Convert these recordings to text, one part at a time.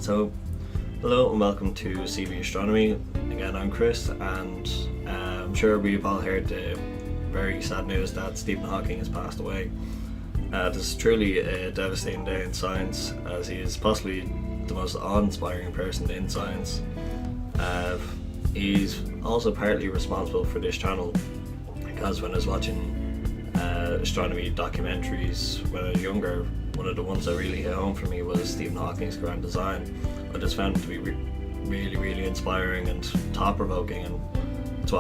So, hello and welcome to CB Astronomy. Again, I'm Chris, and I'm sure we've all heard the very sad news that Stephen Hawking has passed away. This is truly a devastating day in science, as he is possibly the most awe-inspiring person in science. He's also partly responsible for this channel, because when I was watching astronomy documentaries when I was younger, one of the ones that really hit home for me was Stephen Hawking's grand design. I just found it to be really inspiring and thought-provoking, and it's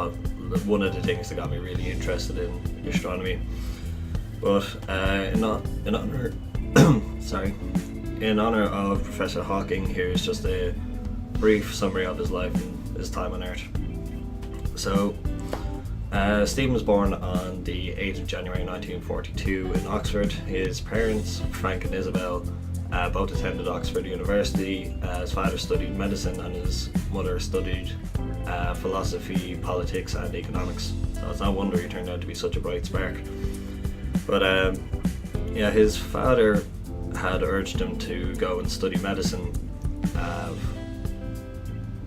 one of the things that got me really interested in astronomy. But in honor of Professor Hawking, here's just a brief summary of his life and his time on Earth. So, Stephen was born on the 8th of January 1942 in Oxford. His parents, Frank and Isabel, both attended Oxford University. His father studied medicine and his mother studied philosophy, politics and economics. So it's no wonder he turned out to be such a bright spark. But his father had urged him to go and study medicine,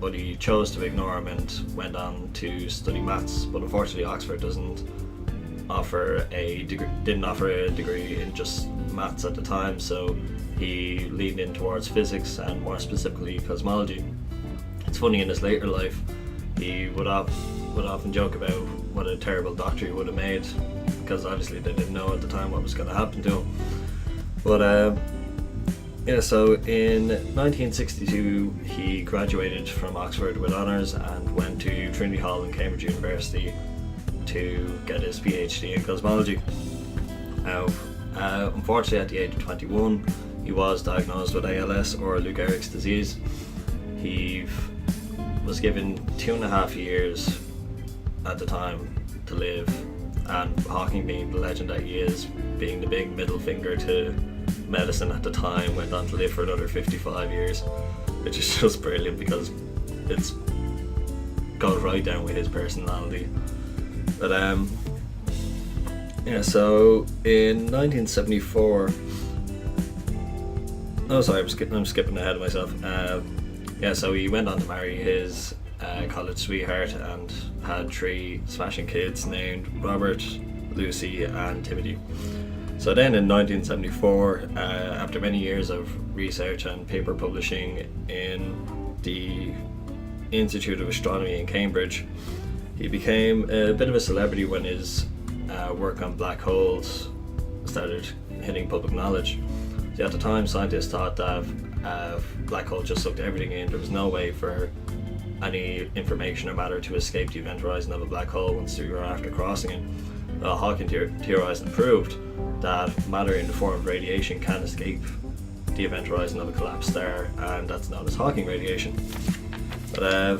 but he chose to ignore him and went on to study maths. But unfortunately, Oxford didn't offer a degree in just maths at the time, so he leaned in towards physics and more specifically cosmology. It's funny, in his later life, he would often joke about what a terrible doctor he would have made, because obviously they didn't know at the time what was going to happen to him. But so in 1962 he graduated from Oxford with honours and went to Trinity Hall in Cambridge University to get his PhD in cosmology. Now, unfortunately, at the age of 21, he was diagnosed with ALS, or Lou Gehrig's disease. He was given 2.5 years at the time to live, and Hawking, being the legend that he is, being the big middle finger to medicine at the time, went on to live for another 55 years, which is just brilliant because it goes right down with his personality. But so in 1974, I'm skipping ahead of myself. So he went on to marry his college sweetheart and had 3 smashing kids named Robert, Lucy and Timothy. So then in 1974, after many years of research and paper publishing in the Institute of Astronomy in Cambridge, he became a bit of a celebrity when his work on black holes started hitting public knowledge. So at the time, scientists thought that black hole just sucked everything in. There was no way for any information or matter to escape the event horizon of a black hole once you were after crossing it. Hawking theorized and proved that matter in the form of radiation can escape the event horizon of a collapsed star, and that's known as Hawking radiation. But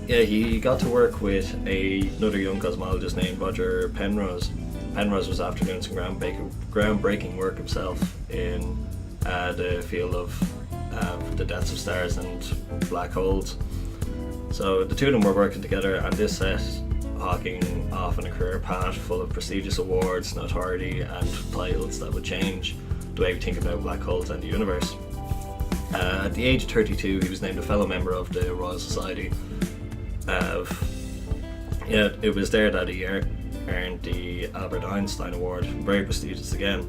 he got to work with another young cosmologist named Roger Penrose. Penrose was after doing some groundbreaking work himself in the field of the deaths of stars and black holes. So the two of them were working together, and this set Hawking off on a career path full of prestigious awards, notoriety and titles that would change the way we think about black holes and the universe. At the age of 32, he was named a fellow member of the Royal Society. It was there that he earned the Albert Einstein Award, very prestigious again.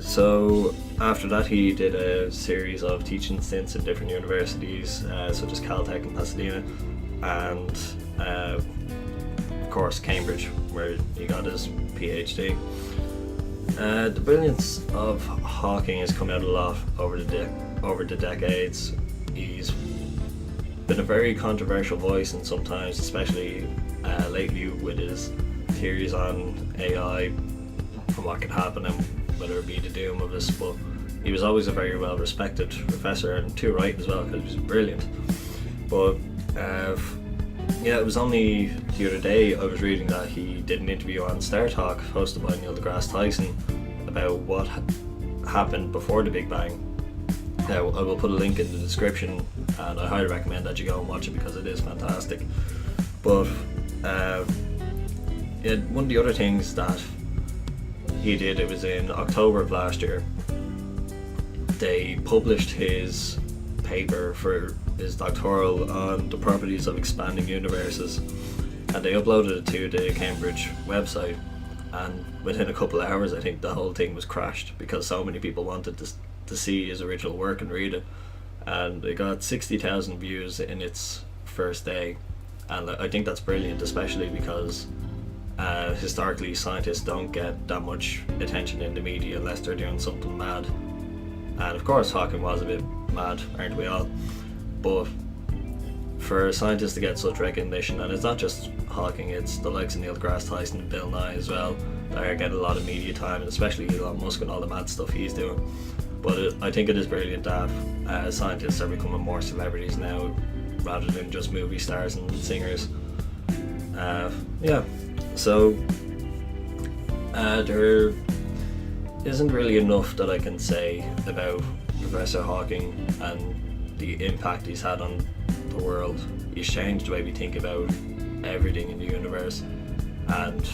So after that, he did a series of teaching stints in different universities, such as Caltech in Pasadena, and of course Cambridge, where he got his PhD. The brilliance of Hawking has come out a lot over the decades. He's been a very controversial voice, and sometimes, especially lately, with his theories on AI and what could happen and whether it be the doom of this. But he was always a very well respected professor, and too right as well, because he was brilliant. But it was only the other day I was reading that he did an interview on Star Talk hosted by Neil deGrasse Tyson about what happened before the Big Bang. Now, I will put a link in the description, and I highly recommend that you go and watch it because it is fantastic. But one of the other things that he did, it was in October of last year, they published his paper for his doctoral on the properties of expanding universes, and they uploaded it to the Cambridge website, and within a couple of hours I think the whole thing was crashed because so many people wanted to see his original work and read it, and it got 60,000 views in its first day. And I think that's brilliant, especially because historically scientists don't get that much attention in the media unless they're doing something mad. And of course Hawking was a bit mad, aren't we all? But for scientists to get such recognition, and it's not just Hawking, it's the likes of Neil deGrasse Tyson and Bill Nye as well, that are getting a lot of media time, and especially Elon Musk and all the mad stuff he's doing. But I think it is brilliant that scientists are becoming more celebrities now rather than just movie stars and singers. So there isn't really enough that I can say about Professor Hawking and the impact he's had on the world. He's changed the way we think about everything in the universe, and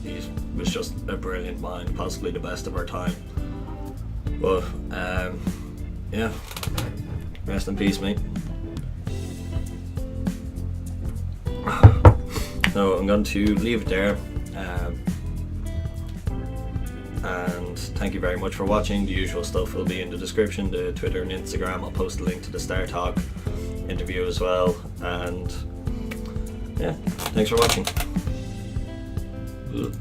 he was just a brilliant mind, possibly the best of our time. But rest in peace, mate. So I'm going to leave it there, and thank you very much for watching. The usual stuff will be in the description, the Twitter and Instagram. I'll post a link to the Star Talk interview as well, and yeah, thanks for watching. Ugh.